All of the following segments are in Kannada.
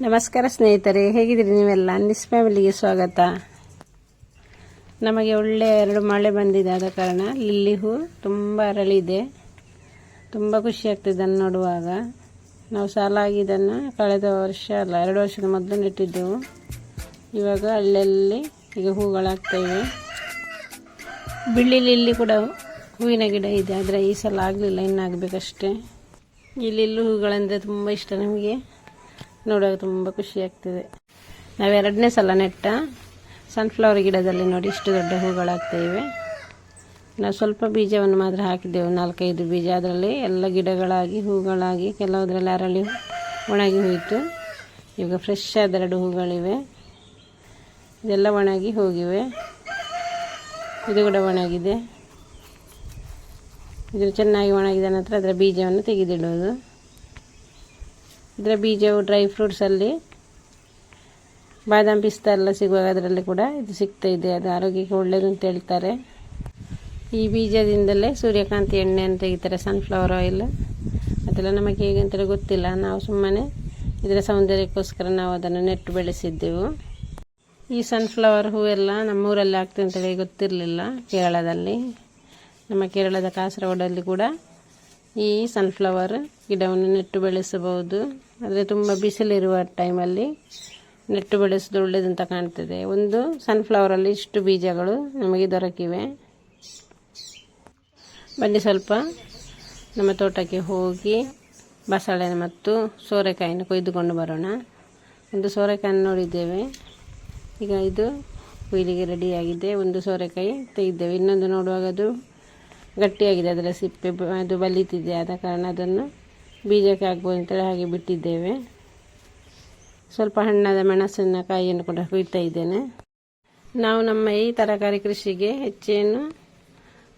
ನಮಸ್ಕಾರ ಸ್ನೇಹಿತರೆ, ಹೇಗಿದ್ದೀರಿ ನೀವೆಲ್ಲ? ನಿಸ್ ಫ್ಯಾಮಿಲಿಗೆ ಸ್ವಾಗತ. ನಮಗೆ ಒಳ್ಳೆ 2 ಮಳೆ ಬಂದಿದೆ, ಆದ ಕಾರಣ ಲಿಲ್ಲಿ ಹೂ ತುಂಬ ಅರಳಿದೆ. ತುಂಬ ಖುಷಿ ಆಗ್ತಿದೆ ಇದನ್ನು ನೋಡುವಾಗ. ನಾವು ಸಾಲಾಗಿ ಇದನ್ನು ಕಳೆದ ವರ್ಷ ಅಲ್ಲ 2 ವರ್ಷದ ಮೊದಲು ನೆಟ್ಟಿದ್ದೆವು. ಇವಾಗ ಅಲ್ಲಲ್ಲಿ ಈಗ ಹೂಗಳಾಗ್ತವೆ. ಬಿಳಿ ಲಿಲ್ಲಿ ಕೂಡ ಹೂವಿನ ಗಿಡ ಇದೆ, ಆದರೆ ಈ ಸಲ ಆಗಲಿಲ್ಲ, ಇನ್ನಾಗಬೇಕಷ್ಟೇ. ಈ ಲಿಲ್ಲಿ ಹೂಗಳಂದರೆ ತುಂಬ ಇಷ್ಟ ನಮಗೆ, ನೋಡುವಾಗ ತುಂಬ ಖುಷಿ ಆಗ್ತದೆ. ನಾವು 2ನೇ ಸಲ ನೆಟ್ಟ ಸನ್ಫ್ಲವರ್ ಗಿಡದಲ್ಲಿ ನೋಡಿ ಇಷ್ಟು ದೊಡ್ಡ ಹೂಗಳಾಗ್ತಾಯಿವೆ. ನಾವು ಸ್ವಲ್ಪ ಬೀಜವನ್ನು ಮಾತ್ರ ಹಾಕಿದ್ದೆವು, 4-5 ಬೀಜ. ಅದರಲ್ಲಿ ಎಲ್ಲ ಗಿಡಗಳಾಗಿ ಹೂಗಳಾಗಿ ಕೆಲವುದರಲ್ಲಿ ಅರಳಿ ಒಣಗಿ ಹೋಯಿತು. ಈಗ ಫ್ರೆಶ್ ಆದ 2 ಹೂಗಳಿವೆ. ಇದೆಲ್ಲ ಒಣಗಿ ಹೋಗಿವೆ. ಇದು ಕೂಡ ಒಣಗಿದೆ. ಇದು ಚೆನ್ನಾಗಿ ಒಣಗಿದ ನಂತರ ಅದರ ಬೀಜವನ್ನು ತೆಗೆದಿಡುವುದು. ಇದರ ಬೀಜವು ಡ್ರೈ ಫ್ರೂಟ್ಸಲ್ಲಿ ಬಾದಾಮ್ ಪಿಸ್ತಾ ಎಲ್ಲ ಸಿಗುವಾಗ ಅದರಲ್ಲಿ ಕೂಡ ಇದು ಸಿಗ್ತಾ ಇದೆ. ಅದು ಆರೋಗ್ಯಕ್ಕೆ ಒಳ್ಳೆಯದು ಅಂತ ಹೇಳ್ತಾರೆ. ಈ ಬೀಜದಿಂದಲೇ ಸೂರ್ಯಕಾಂತಿ ಎಣ್ಣೆಯನ್ನು ತೆಗಿತಾರೆ, ಸನ್ಫ್ಲವರ್ ಆಯಿಲ್. ಅದೆಲ್ಲ ನಮಗೆ ಹೇಗೆ ಅಂತೇಳಿ ಗೊತ್ತಿಲ್ಲ. ನಾವು ಸುಮ್ಮನೆ ಇದರ ಸೌಂದರ್ಯಕ್ಕೋಸ್ಕರ ನಾವು ಅದನ್ನು ನೆಟ್ಟು ಬೆಳೆಸಿದ್ದೆವು. ಈ ಸನ್ಫ್ಲವರ್ ಹೂವೆಲ್ಲ ನಮ್ಮೂರಲ್ಲಿ ಆಗ್ತದೆ ಅಂತೇಳಿ ಗೊತ್ತಿರಲಿಲ್ಲ. ಕೇರಳದಲ್ಲಿ, ನಮ್ಮ ಕೇರಳದ ಕಾಸರಗೋಡಲ್ಲಿ ಕೂಡ ಈ ಸನ್ಫ್ಲವರ್ ಗಿಡವನ್ನು ನೆಟ್ಟು ಬೆಳೆಸಬಹುದು. ಆದರೆ ತುಂಬ ಬಿಸಿಲಿರುವ ಟೈಮಲ್ಲಿ ನೆಟ್ಟು ಬೆಳೆಸೋದು ಒಳ್ಳೆಯದಂತ ಕಾಣ್ತದೆ. ಒಂದು ಸನ್ಫ್ಲವರಲ್ಲಿ ಇಷ್ಟು ಬೀಜಗಳು ನಮಗೆ ದೊರಕಿವೆ. ಬನ್ನಿ ಸ್ವಲ್ಪ ನಮ್ಮ ತೋಟಕ್ಕೆ ಹೋಗಿ ಬಸಳೆ ಮತ್ತು ಸೋರೆಕಾಯಿನ ಕೊಯ್ದುಕೊಂಡು ಬರೋಣ. ಒಂದು ಸೋರೆಕಾಯಿನ ನೋಡಿದ್ದೇವೆ, ಈಗ ಇದು ಕೊಯ್ಲಿಗೆ ರೆಡಿಯಾಗಿದೆ. ಒಂದು ಸೋರೆಕಾಯಿ ತೆಗೆದಿದ್ದೇವೆ. ಇನ್ನೊಂದು ನೋಡುವಾಗ ಅದು ಗಟ್ಟಿಯಾಗಿದೆ, ಅದರ ಸಿಪ್ಪೆ ಅದು ಬಲಿತಿದೆ. ಆದ ಕಾರಣ ಅದನ್ನು ಬೀಜಕ್ಕೆ ಹಾಕ್ಬೋದು ಅಂತೇಳಿ ಹಾಗೆ ಬಿಟ್ಟಿದ್ದೇವೆ. ಸ್ವಲ್ಪ ಹಣ್ಣಾದ ಮೆಣಸಿನಕಾಯಿಯನ್ನು ಕೂಡ ಕೊಯ್ತಾ ಇದ್ದೇನೆ. ನಾವು ನಮ್ಮ ಈ ತರಕಾರಿ ಕೃಷಿಗೆ ಹೆಚ್ಚೇನು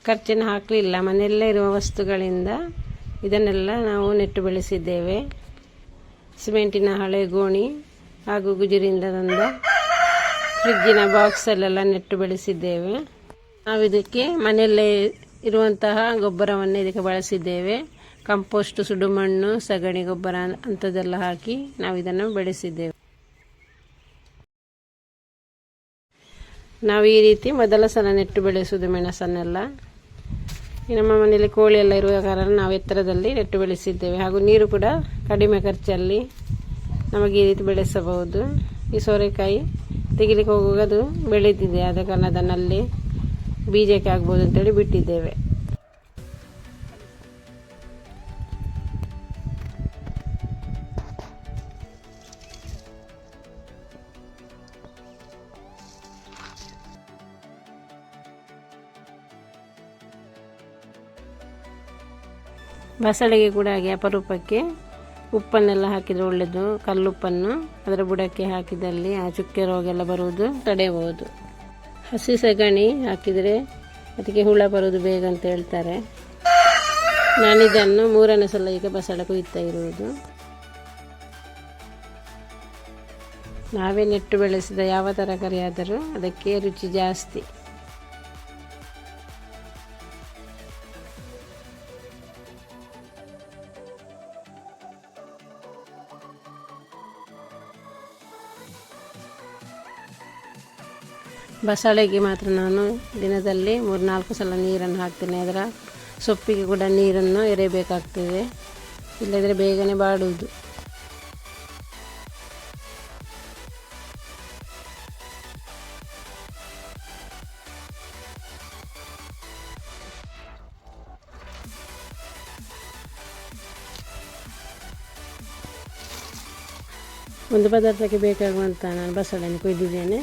ಖರ್ಚನ್ನು ಹಾಕಲಿಲ್ಲ. ಮನೆಯಲ್ಲೇ ಇರುವ ವಸ್ತುಗಳಿಂದ ಇದನ್ನೆಲ್ಲ ನಾವು ನೆಟ್ಟು ಬೆಳೆಸಿದ್ದೇವೆ. ಸಿಮೆಂಟಿನ ಹಳೆ ಗೋಣಿ ಹಾಗೂ ಗುಜರಿಯಿಂದ ತಂದ ಫ್ರಿಜ್ಜಿನ ಬಾಕ್ಸಲ್ಲೆಲ್ಲ ನೆಟ್ಟು ಬೆಳೆಸಿದ್ದೇವೆ. ನಾವು ಇದಕ್ಕೆ ಮನೆಯಲ್ಲೇ ಇರುವಂತಹ ಗೊಬ್ಬರವನ್ನು ಇದಕ್ಕೆ ಬಳಸಿದ್ದೇವೆ. ಕಂಪೋಸ್ಟ್, ಸುಡುಮಣ್ಣು, ಸಗಣಿ ಗೊಬ್ಬರ ಅಂಥದ್ದೆಲ್ಲ ಹಾಕಿ ನಾವು ಇದನ್ನು ಬೆಳೆಸಿದ್ದೇವೆ. ನಾವು ಈ ರೀತಿ ಮೊದಲ ಸಲ ನೆಟ್ಟು ಬೆಳೆಸುವುದು ಮೆಣಸನ್ನೆಲ್ಲ. ನಮ್ಮ ಮನೆಯಲ್ಲಿ ಕೋಳಿ ಎಲ್ಲ ಇರುವ ಕಾರಣ ನಾವು ಎತ್ತರದಲ್ಲಿ ನೆಟ್ಟು ಬೆಳೆಸಿದ್ದೇವೆ. ಹಾಗೂ ನೀರು ಕೂಡ ಕಡಿಮೆ ಖರ್ಚಲ್ಲಿ ನಮಗೆ ಈ ರೀತಿ ಬೆಳೆಸಬಹುದು. ಈ ಸೋರೆಕಾಯಿ ತೆಗಿಲಿಕ್ಕೆ ಹೋಗುವಾಗ ಅದು ಬೆಳೆದಿದೆ, ಆದ ಕಾರಣ ಅದನ್ನಲ್ಲಿ ಬೀಜಕ್ಕೆ ಆಗ್ಬೋದು ಅಂತೇಳಿ ಬಿಟ್ಟಿದ್ದೇವೆ. ಬಸಳೆಗೆ ಕೂಡ ಹಾಗೆ ಅಪರೂಪಕ್ಕೆ ಉಪ್ಪನ್ನೆಲ್ಲ ಹಾಕಿದರೆ ಒಳ್ಳೆಯದು. ಕಲ್ಲುಪ್ಪನ್ನು ಅದರ ಬುಡಕ್ಕೆ ಹಾಕಿದಲ್ಲಿ ಆ ಚುಕ್ಕೆ ರೋಗ ಎಲ್ಲ ಬರುವುದು ತಡೆಯಬಹುದು. ಹಸಿ ಸಗಣಿ ಹಾಕಿದರೆ ಅದಕ್ಕೆ ಹುಳ ಬರೋದು ಬೇಗ ಅಂತ ಹೇಳ್ತಾರೆ. ನಾನಿದನ್ನು 3ನೇ ಸಲ ಈಗ ಬಸಳೆ ಕೊಯ್ತಾ ಇರುವುದು. ನಾವೇ ನೆಟ್ಟು ಬೆಳೆಸಿದ ಯಾವ ತರಕಾರಿ ಆದರೂ ಅದಕ್ಕೆ ರುಚಿ ಜಾಸ್ತಿ. ಬಸಳೆಗೆ ಮಾತ್ರ ನಾನು ದಿನದಲ್ಲಿ 3-4 ಸಲ ನೀರನ್ನು ಹಾಕ್ತೇನೆ. ಅದರ ಸೊಪ್ಪಿಗೆ ಕೂಡ ನೀರನ್ನು ಎರೆಯಬೇಕಾಗ್ತದೆ, ಇಲ್ಲದ್ರೆ ಬೇಗನೆ ಬಾಡುವುದು. ಒಂದು ಪದಾರ್ಥಕ್ಕೆ ಬೇಕಾಗುವಂಥ ನಾನು ಬಸಳೆಯನ್ನು ಕೊಯ್ದಿದ್ದೇನೆ.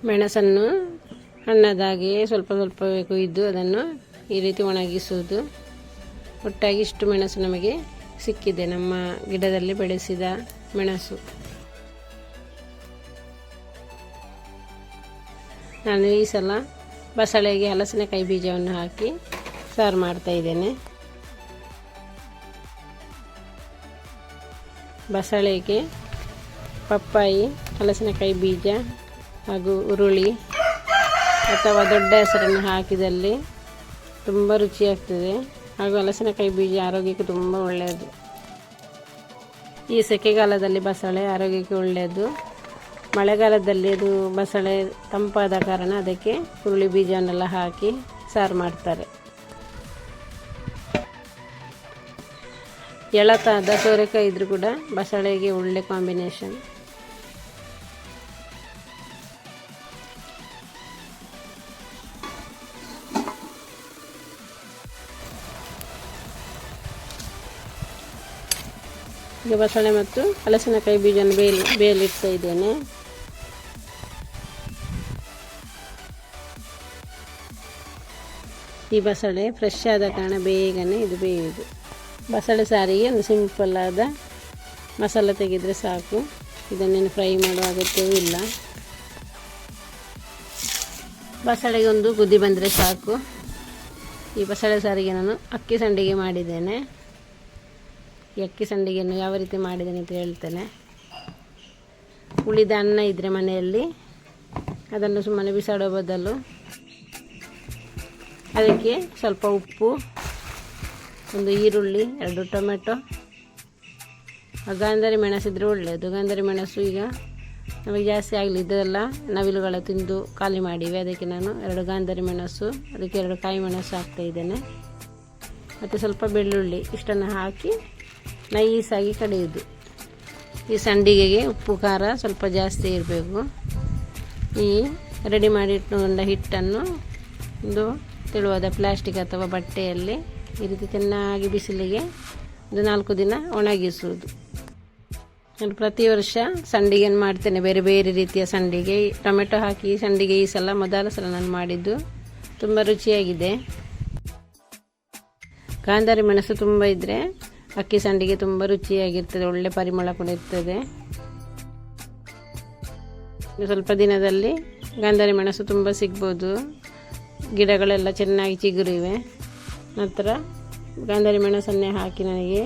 ಮೆಣಸನ್ನು ಹಣ್ಣದಾಗಿ ಸ್ವಲ್ಪ ಸ್ವಲ್ಪವೇ ಕೊಯ್ದು ಅದನ್ನು ಈ ರೀತಿ ಒಣಗಿಸುವುದು. ಒಟ್ಟಾಗಿ ಇಷ್ಟು ಮೆಣಸು ನಮಗೆ ಸಿಕ್ಕಿದೆ, ನಮ್ಮ ಗಿಡದಲ್ಲಿ ಬೆಳೆಸಿದ ಮೆಣಸು. ನಾನು ಈ ಸಲ ಬಸಳೆಗೆ ಹಲಸಿನಕಾಯಿ ಬೀಜವನ್ನು ಹಾಕಿ ಸಾರು ಮಾಡ್ತಾ ಇದ್ದೇನೆ. ಬಸಳೆಗೆ ಪಪ್ಪಾಯಿ, ಹಲಸಿನಕಾಯಿ ಬೀಜ ಹಾಗೂ ಉರುಳಿ ಅಥವಾ ದೊಡ್ಡ ಹೆಸರನ್ನು ಹಾಕಿದಲ್ಲಿ ತುಂಬ ರುಚಿಯಾಗ್ತದೆ. ಹಾಗೂ ಹಲಸಿನಕಾಯಿ ಬೀಜ ಆರೋಗ್ಯಕ್ಕೆ ತುಂಬ ಒಳ್ಳೆಯದು. ಈ ಸೆಕೆಗಾಲದಲ್ಲಿ ಬಸಳೆ ಆರೋಗ್ಯಕ್ಕೆ ಒಳ್ಳೆಯದು. ಮಳೆಗಾಲದಲ್ಲಿ ಅದು ಬಸಳೆ ತಂಪಾದ ಕಾರಣ ಅದಕ್ಕೆ ಹುರುಳಿ ಬೀಜವನ್ನೆಲ್ಲ ಹಾಕಿ ಸಾರು ಮಾಡ್ತಾರೆ. ಎಳತಾದ ಸೋರೆಕಾಯಿ ಇದ್ರೂ ಕೂಡ ಬಸಳೆಗೆ ಒಳ್ಳೆ ಕಾಂಬಿನೇಷನ್. ಈಗ ಬಸಳೆ ಮತ್ತು ಹಲಸಿನಕಾಯಿ ಬೀಜನ ಬೇಯಲಿಡ್ತಾ ಇದ್ದೇನೆ. ಈ ಬಸಳೆ ಫ್ರೆಶ್ ಆದ ಕಾರಣ ಬೇಗನೆ ಇದು ಬೇಯುವುದು. ಬಸಳೆ ಸಾರಿಗೆ ಒಂದು ಸಿಂಪಲ್ ಆದ ಮಸಾಲೆ ತೆಗೆದರೆ ಸಾಕು. ಇದನ್ನೇನು ಫ್ರೈ ಮಾಡುವ ಅಗತ್ಯವೂ ಇಲ್ಲ. ಬಸಳೆಗೆ ಒಂದು ಕುದಿ ಬಂದರೆ ಸಾಕು. ಈ ಬಸಳೆ ಸಾರಿಗೆ ನಾನು ಅಕ್ಕಿ ಸಂಡಿಗೆ ಮಾಡಿದ್ದೇನೆ. ಈ ಅಕ್ಕಿ ಸಂಡಿಗೆಯನ್ನು ಯಾವ ರೀತಿ ಮಾಡಿದ್ದೇನೆ ಅಂತ ಹೇಳ್ತೇನೆ. ಉಳಿದ ಅನ್ನ ಇದ್ದರೆ ಮನೆಯಲ್ಲಿ ಅದನ್ನು ಸುಮ್ಮನೆ ಬಿಸಾಡೋ ಬದಲು ಅದಕ್ಕೆ ಸ್ವಲ್ಪ ಉಪ್ಪು, ಒಂದು ಈರುಳ್ಳಿ, 2 ಟೊಮೆಟೊ, ಗಾಂಧಾರಿ ಮೆಣಸಿದ್ರೆ ಒಳ್ಳೆಯದು. ಗಾಂಧಾರಿ ಮೆಣಸು ಈಗ ನಮಗೆ ಜಾಸ್ತಿ ಆಗಲಿ, ಇದೆಲ್ಲ ನವಿಲುಗಳ ತಿಂದು ಖಾಲಿ ಮಾಡಿವೆ. ಅದಕ್ಕೆ ನಾನು 2 ಗಾಂಧಾರಿ ಮೆಣಸು, ಅದಕ್ಕೆ 2 ಕಾಯಿ ಮೆಣಸು ಹಾಕ್ತಾಯಿದ್ದೇನೆ. ಮತ್ತು ಸ್ವಲ್ಪ ಬೆಳ್ಳುಳ್ಳಿ, ಇಷ್ಟನ್ನು ಹಾಕಿ ನೈಸಾಗಿ ಕಡಿಯುವುದು. ಈ ಸಂಡಿಗೆಗೆ ಉಪ್ಪು ಖಾರ ಸ್ವಲ್ಪ ಜಾಸ್ತಿ ಇರಬೇಕು. ಈ ರೆಡಿ ಮಾಡಿ ಇಟ್ಟುಕೊಂಡ ಹಿಟ್ಟನ್ನು ಒಂದು ತೆಳುವಾದ ಪ್ಲಾಸ್ಟಿಕ್ ಅಥವಾ ಬಟ್ಟೆಯಲ್ಲಿ ಈ ರೀತಿ ಚೆನ್ನಾಗಿ ಬಿಸಿಲಿಗೆ ಒಂದು 4 ದಿನ ಒಣಗಿಸುವುದು. ನಾನು ಪ್ರತಿ ವರ್ಷ ಸಂಡಿಗೆಯನ್ನು ಮಾಡ್ತೇನೆ, ಬೇರೆ ಬೇರೆ ರೀತಿಯ ಸಂಡಿಗೆ. ಟೊಮೆಟೊ ಹಾಕಿ ಸಂಡಿಗೆ ಈ ಸಲ ಮೊದಲ ಸಲ ನಾನು ಮಾಡಿದ್ದು, ತುಂಬ ರುಚಿಯಾಗಿದೆ. ಗಾಂಧಾರಿ ಮೆಣಸು ತುಂಬ ಇದ್ದರೆ ಅಕ್ಕಿ ಸಂಡಿಗೆ ತುಂಬ ರುಚಿಯಾಗಿರ್ತದೆ, ಒಳ್ಳೆ ಪರಿಮಳ ಕೂಡ ಇರ್ತದೆ. ಸ್ವಲ್ಪ ದಿನದಲ್ಲಿ ಗಾಂಧಾರಿ ಮೆಣಸು ತುಂಬ ಸಿಗ್ಬೋದು. ಗಿಡಗಳೆಲ್ಲ ಚೆನ್ನಾಗಿ ಚಿಗುರಿವೆ. ನಂತರ ಗಾಂಧಾರಿ ಮೆಣಸನ್ನೇ ಹಾಕಿ ನನಗೆ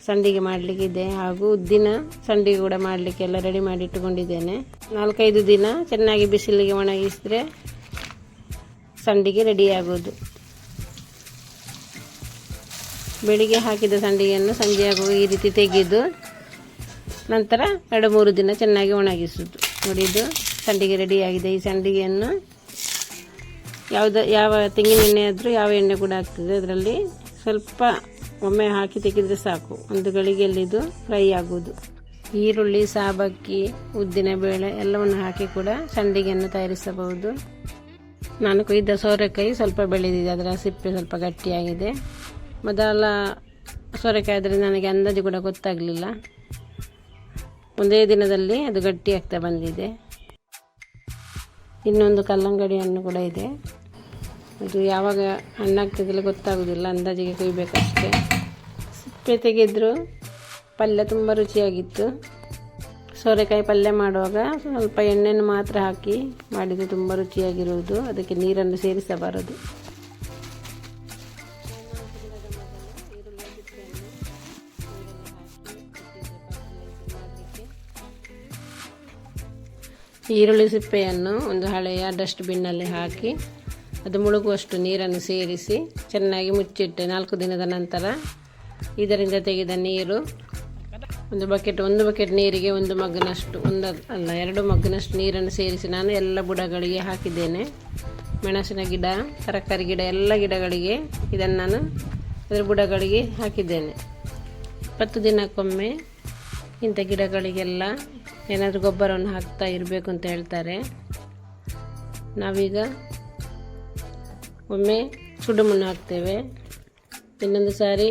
ಸಂಡಿಗೆ ಮಾಡಲಿಕ್ಕಿದೆ. ಹಾಗೂ ಉದ್ದಿನ ಸಂಡಿಗೆ ಕೂಡ ಮಾಡಲಿಕ್ಕೆ ಎಲ್ಲ ರೆಡಿ ಮಾಡಿ ಇಟ್ಟುಕೊಂಡಿದ್ದೇನೆ. 4-5 ದಿನ ಚೆನ್ನಾಗಿ ಬಿಸಿಲಿಗೆ ಒಣಗಿಸಿದ್ರೆ ಸಂಡಿಗೆ ರೆಡಿಯಾಗೋದು. ಬೆಳಿಗ್ಗೆ ಹಾಕಿದ ಸಂಡಿಗೆಯನ್ನು ಸಂಜೆಯಾಗುವ ಈ ರೀತಿ ತೆಗೆದು ನಂತರ 2-3 ದಿನ ಚೆನ್ನಾಗಿ ಒಣಗಿಸುವುದು. ನೋಡಿ, ಇದು ಸಂಡಿಗೆ ರೆಡಿಯಾಗಿದೆ. ಈ ಸಂಡಿಗೆಯನ್ನು ಯಾವ ತೆಂಗಿನ ಎಣ್ಣೆ ಆದರೂ ಯಾವ ಎಣ್ಣೆ ಕೂಡ ಆಗ್ತದೆ. ಅದರಲ್ಲಿ ಸ್ವಲ್ಪ ಒಮ್ಮೆ ಹಾಕಿ ತೆಗೆದರೆ ಸಾಕು, ಒಂದು ಗಳಿಗೆಯಲ್ಲಿ ಇದು ಫ್ರೈ ಆಗುವುದು. ಈರುಳ್ಳಿ, ಸಾಬಕ್ಕಿ, ಉದ್ದಿನ ಬೇಳೆ ಎಲ್ಲವನ್ನು ಹಾಕಿ ಕೂಡ ಸಂಡಿಗೆಯನ್ನು ತಯಾರಿಸಬಹುದು. ನಾನು ಕೊಯ್ದ ಸೋರೆಕಾಯಿ ಸ್ವಲ್ಪ ಬೆಳೆದಿದೆ, ಅದರ ಸಿಪ್ಪೆ ಸ್ವಲ್ಪ ಗಟ್ಟಿಯಾಗಿದೆ. ಮೊದಲ ಸೋರೆಕಾಯಿ ಆದರೆ ನನಗೆ ಅಂದಾಜು ಕೂಡ ಗೊತ್ತಾಗಲಿಲ್ಲ. ಒಂದೇ ದಿನದಲ್ಲಿ ಅದು ಗಟ್ಟಿ ಆಗ್ತಾ ಬಂದಿದೆ. ಇನ್ನೊಂದು ಕಲ್ಲಂಗಡಿ ಹಣ್ಣು ಕೂಡ ಇದೆ. ಅದು ಯಾವಾಗ ಹಣ್ಣಾಗ್ತದೆಲ್ಲ ಗೊತ್ತಾಗೋದಿಲ್ಲ, ಅಂದಾಜಿಗೆ ಕೊಯ್ಬೇಕಷ್ಟೇ. ಸಿಪ್ಪೆ ತೆಗೆದ್ರು ಪಲ್ಯ ತುಂಬ ರುಚಿಯಾಗಿತ್ತು. ಸೋರೆಕಾಯಿ ಪಲ್ಯ ಮಾಡುವಾಗ ಸ್ವಲ್ಪ ಎಣ್ಣೆಯನ್ನು ಮಾತ್ರ ಹಾಕಿ ಮಾಡಿದ್ದು ತುಂಬ ರುಚಿಯಾಗಿರುವುದು. ಅದಕ್ಕೆ ನೀರನ್ನು ಸೇರಿಸಬಾರದು. ಈರುಳ್ಳಿ ಸಿಪ್ಪೆಯನ್ನು ಒಂದು ಹಳೆಯ ಡಸ್ಟ್ಬಿನ್ನಲ್ಲಿ ಹಾಕಿ ಅದು ಮುಳುಗುವಷ್ಟು ನೀರನ್ನು ಸೇರಿಸಿ ಚೆನ್ನಾಗಿ ಮುಚ್ಚಿಟ್ಟೆ. 4 ದಿನದ ನಂತರ ಇದರಿಂದ ತೆಗೆದ ನೀರು ಒಂದು ಬಕೆಟ್ ನೀರಿಗೆ 1 ಮಗ್ಗಿನಷ್ಟು, 2 ಮಗ್ಗಿನಷ್ಟು ನೀರನ್ನು ಸೇರಿಸಿ ನಾನು ಎಲ್ಲ ಬುಡಗಳಿಗೆ ಹಾಕಿದ್ದೇನೆ. ಮೆಣಸಿನ ಗಿಡ, ತರಕಾರಿ ಗಿಡ, ಎಲ್ಲ ಗಿಡಗಳಿಗೆ ಇದನ್ನು ನಾನು ಅದರ ಬುಡಗಳಿಗೆ ಹಾಕಿದ್ದೇನೆ. 10 ದಿನಕ್ಕೊಮ್ಮೆ ಇಂಥ ಗಿಡಗಳಿಗೆಲ್ಲ ಏನಾದರೂ ಗೊಬ್ಬರವನ್ನು ಹಾಕ್ತಾ ಇರಬೇಕು ಅಂತ ಹೇಳ್ತಾರೆ. ನಾವೀಗ ಒಮ್ಮೆ ಸುಡುಮಣ್ಣು ಹಾಕ್ತೇವೆ, ಇನ್ನೊಂದು ಸಾರಿ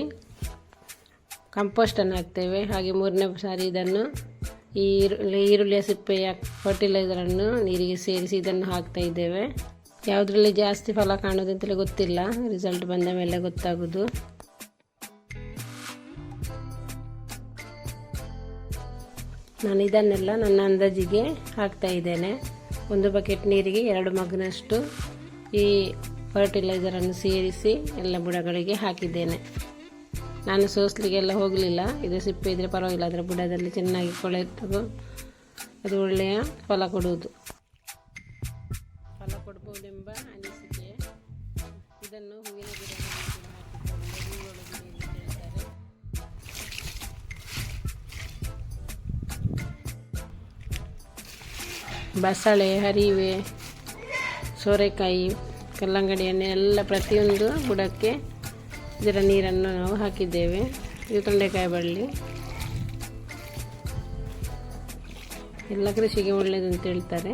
ಕಂಪೋಸ್ಟನ್ನು ಹಾಕ್ತೇವೆ, ಹಾಗೆ 3ನೇ ಸಾರಿ ಇದನ್ನು ಈರುಳ್ಳಿಯ ಸಿಪ್ಪೆಯ ಫರ್ಟಿಲೈಸರನ್ನು ನೀರಿಗೆ ಸೇರಿಸಿ ಇದನ್ನು ಹಾಕ್ತಾ ಇದ್ದೇವೆ. ಯಾವುದರಲ್ಲಿ ಜಾಸ್ತಿ ಫಲ ಕಾಣೋದು ಅಂತಲೇ ಗೊತ್ತಿಲ್ಲ, ರಿಸಲ್ಟ್ ಬಂದ ಮೇಲೆ ಗೊತ್ತಾಗೋದು. ನಾನು ಇದನ್ನೆಲ್ಲ ನನ್ನ ಅಂದಾಜಿಗೆ ಹಾಕ್ತಾ ಇದ್ದೇನೆ. 1 ಬಕೆಟ್ ನೀರಿಗೆ 2 ಮಗ್ಗಿನಷ್ಟು ಈ ಫರ್ಟಿಲೈಸರನ್ನು ಸೇರಿಸಿ ಎಲ್ಲ ಬುಡಗಳಿಗೆ ಹಾಕಿದ್ದೇನೆ. ನಾನು ಸೋಸಲಿಗೆಲ್ಲ ಹೋಗಲಿಲ್ಲ, ಇದು ಸಿಪ್ಪೆ ಇದ್ದರೆ ಪರವಾಗಿಲ್ಲ, ಅದರ ಬುಡದಲ್ಲಿ ಚೆನ್ನಾಗಿ ಕೊಳೆತು ಅದು ಒಳ್ಳೆಯ ಫಲ ಕೊಡುವುದೆಂಬ ಅನಿಸಿಕೆ. ಇದನ್ನು ಹೂವಿನ ಗಿಡಗಳನ್ನು ಹಾಕಿಕೊಂಡು ಹೂಗಳು ಗಿಡ ಅಂತ ಹೇಳ್ತಾರೆ. ಬಸಳೆ, ಹರಿವೆ, ಸೋರೆಕಾಯಿ, ಕಲ್ಲಂಗಡಿ ಎಣ್ಣೆ ಎಲ್ಲ ಪ್ರತಿಯೊಂದು ಬುಡಕ್ಕೆ ಇದರ ನೀರನ್ನು ನಾವು ಹಾಕಿದ್ದೇವೆ. ಇದು ತೊಂಡೆಕಾಯಿ ಬಳ್ಳಿ, ಎಲ್ಲ ಕೃಷಿಗೆ ಒಳ್ಳೆಯದು ಅಂತ ಹೇಳ್ತಾರೆ.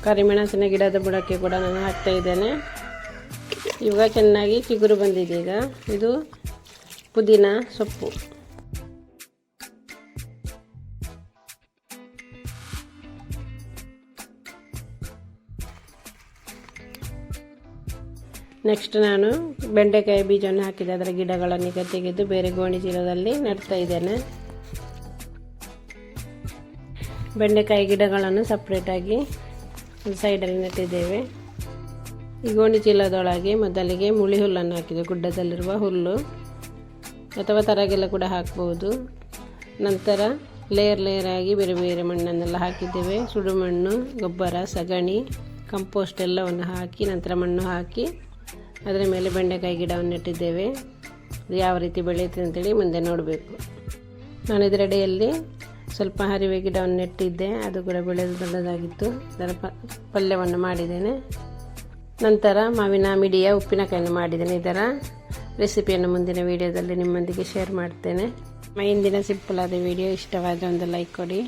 ಕರಿಮೆಣಸಿನ ಗಿಡದ ಬುಡಕ್ಕೆ ಕೂಡ ನಾನು ಹಾಕ್ತಾ ಇದ್ದೇನೆ. ಇವಾಗ ಚೆನ್ನಾಗಿ ಚಿಗುರು ಬಂದಿದೆ. ಈಗ ಇದು ಪುದೀನ ಸೊಪ್ಪು. ನೆಕ್ಸ್ಟ್ ನಾನು ಬೆಂಡೆಕಾಯಿ ಬೀಜವನ್ನು ಹಾಕಿದೆ. ಅದರ ಗಿಡಗಳನ್ನು ಈಗ ತೆಗೆದು ಬೇರೆ ಗೋಣಿ ಚೀಲದಲ್ಲಿ ನೆಡ್ತಾ ಇದ್ದೇನೆ. ಬೆಂಡೆಕಾಯಿ ಗಿಡಗಳನ್ನು ಸಪ್ರೇಟಾಗಿ ಒಂದು ಸೈಡಲ್ಲಿ ನೆಟ್ಟಿದ್ದೇವೆ. ಈ ಗೋಣಿ ಚೀಲದೊಳಗೆ ಮೊದಲಿಗೆ ಮುಳಿ ಹುಲ್ಲನ್ನು ಹಾಕಿದೆ, ಗುಡ್ಡದಲ್ಲಿರುವ ಹುಲ್ಲು ಅಥವಾ ತರಗೆಲ್ಲ ಕೂಡ ಹಾಕ್ಬೋದು. ನಂತರ ಲೇಯರ್ ಆಗಿ ಬೇರೆ ಬೇರೆ ಮಣ್ಣನ್ನೆಲ್ಲ ಹಾಕಿದ್ದೇವೆ. ಸುಡು ಮಣ್ಣು, ಗೊಬ್ಬರ, ಸಗಣಿ, ಕಂಪೋಸ್ಟ್ ಎಲ್ಲವನ್ನು ಹಾಕಿ ನಂತರ ಮಣ್ಣು ಹಾಕಿ ಅದರ ಮೇಲೆ ಬೆಂಡೆಕಾಯಿ ಗಿಡವನ್ನು ನೆಟ್ಟಿದ್ದೇವೆ. ಅದು ಯಾವ ರೀತಿ ಬೆಳೆಯುತ್ತೆ ಅಂತೇಳಿ ಮುಂದೆ ನೋಡಬೇಕು. ನಾನು ಇದರಡಿಯಲ್ಲಿ ಸ್ವಲ್ಪ ಹರಿವೆ ಗಿಡವನ್ನು ನೆಟ್ಟಿದ್ದೆ, ಅದು ಕೂಡ ಬೆಳೆದು ದೊಡ್ಡದಾಗಿತ್ತು. ಅದರ ಪಲ್ಯವನ್ನು ಮಾಡಿದ್ದೇನೆ. ನಂತರ ಮಾವಿನ ಮಿಡಿಯ ಉಪ್ಪಿನಕಾಯಿಯನ್ನು ಮಾಡಿದ್ದೇನೆ. ಇದರ ರೆಸಿಪಿಯನ್ನು ಮುಂದಿನ ವಿಡಿಯೋದಲ್ಲಿ ನಿಮ್ಮೊಂದಿಗೆ ಶೇರ್ ಮಾಡ್ತೇನೆ. ಇಂದಿನ ಸಿಂಪಲ್ ಆದ ವಿಡಿಯೋ ಇಷ್ಟವಾದರೆ ಒಂದು ಲೈಕ್ ಕೊಡಿ.